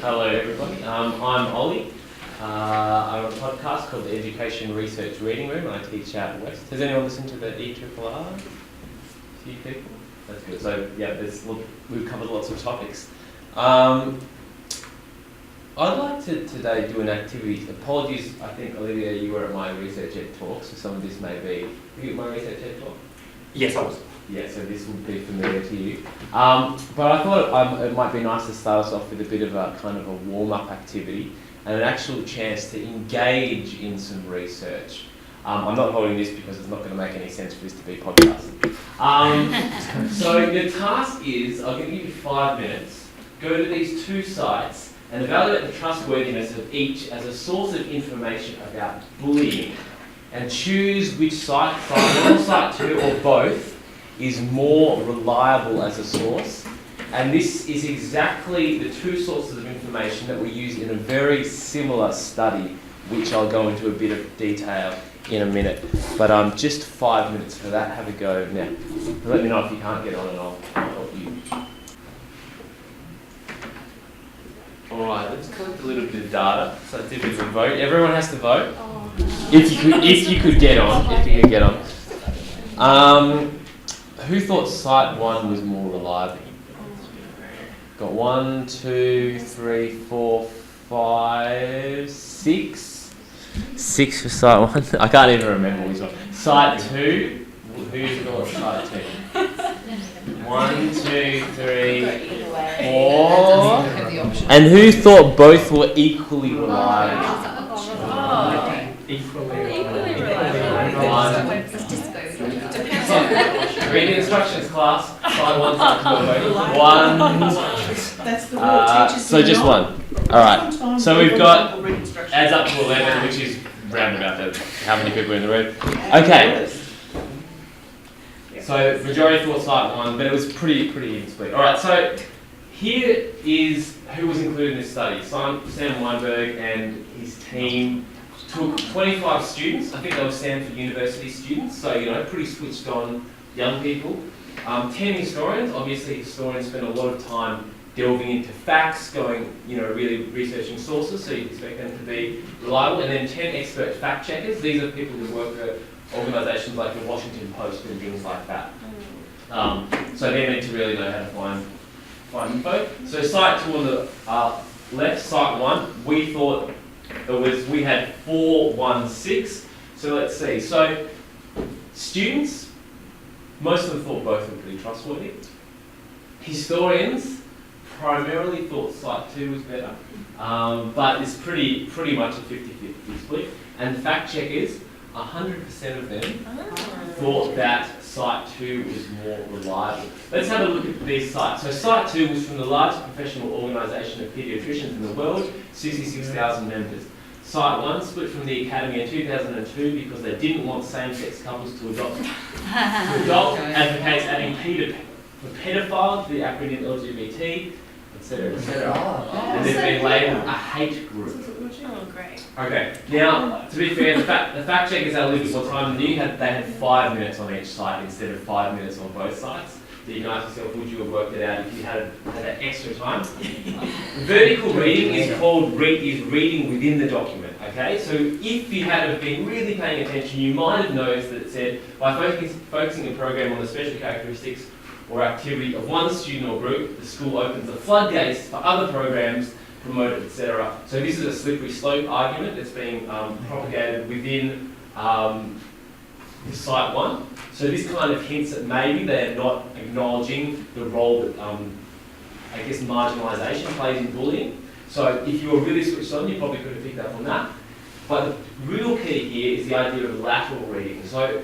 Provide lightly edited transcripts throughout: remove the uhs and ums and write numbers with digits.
Hello everybody, I'm Ollie. I run a podcast called the Education Research Reading Room and I teach out west. Has anyone listened to the ERRR? A few people? That's good. So yeah, we've covered lots of topics. I'd like to today do an activity. Apologies, I think Olivia, you were at my Research Ed talk, so some of this may be... Were you at my Research Ed talk? Yes, I was. Yeah, so this would be familiar to you. But I thought it might be nice to start us off with a bit of a kind of a warm-up activity and an actual chance to engage in some research. I'm not holding this because it's not going to make any sense for this to be podcasted. So your task is, I'll give you 5 minutes, go to these 2 sites and evaluate the trustworthiness of each as a source of information about bullying and choose which site 1, site 2 or both is more reliable as a source. And this is exactly the 2 sources of information that were used in a very similar study, which I'll go into a bit of detail in a minute. But just 5 minutes for that. Have a go now. Let me know if you can't get on and I'll help you. Alright, let's collect a little bit of data. So let's do a bit of a vote. Everyone has to vote. If you could get on. Who thought site 1 was more reliable? Got 1, 2, 3, 4, 5, 6. 6 for site 1. I can't even remember which one. Site 2. Who thought site 2? 1, 2, 3, 4. And who thought both were equally reliable? Read the instructions, class. Side 1, side 2, 1. That's the word teachers. So just 1. Alright. So we've got, adds up to 11, which is round about how many people are in the room. Okay. So majority thought site 1, but it was pretty even split. Alright, so here is who was included in this study. Sam Weinberg and his team took 25 students. I think they were Stanford University students, so pretty switched on young people. 10 historians. Obviously historians spend a lot of time delving into facts, going, really researching sources, so you expect them to be reliable. And then 10 expert fact checkers. These are people who work for organisations like the Washington Post and things like that. So they're meant to really know how to find info. So site 2 on the left, site 1, we thought we had 4, 1, 6. So let's see. So students, most of them thought both were pretty trustworthy. Historians primarily thought site 2 was better, but it's pretty much a 50-50 split. And fact checkers, 100% of them thought that site 2 was more reliable. Let's have a look at these sites. So site 2 was from the largest professional organisation of paediatricians in the world, 66,000 members. Site 1 split from the Academy in 2002 because they didn't want same-sex couples to adopt. Advocates adding for paedophile to the acronym LGBT, etc., etc. And they've been labelled a hate group. Oh, great. Okay, now, to be fair, the fact checkers had a little bit more time than you. They had 5 minutes on each site instead of 5 minutes on both sites. So you can ask yourself, would you have worked it out if you had that extra time? Vertical reading is called reading within the document, okay? So if you had have been really paying attention, you might have noticed that it said, by focusing the program on the special characteristics or activity of one student or group, the school opens the floodgates for other programs, promoted, etc. So this is a slippery slope argument that's being propagated within site 1. So this kind of hints that maybe they're not acknowledging the role that, marginalisation plays in bullying. So if you were really switched on, you probably could have picked up on that. But the real key here is the idea of lateral reading. So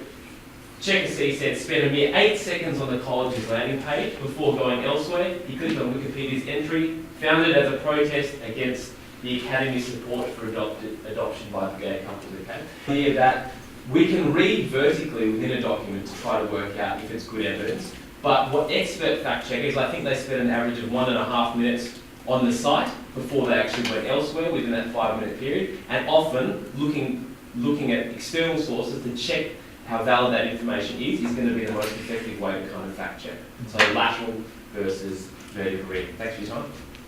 Checker C said, spend a mere 8 seconds on the college's landing page before going elsewhere. He clicked on Wikipedia's entry, found it as a protest against the Academy's support for adoption by the gay couples. Okay? That we can read vertically within a document to try to work out if it's good evidence, but what expert fact checkers, I think they spent an average of 1.5 minutes on the site before they actually went elsewhere within that 5-minute period, and often looking at external sources to check how valid that information is going to be the most effective way to kind of fact check. So lateral versus vertical reading. Thanks for your time.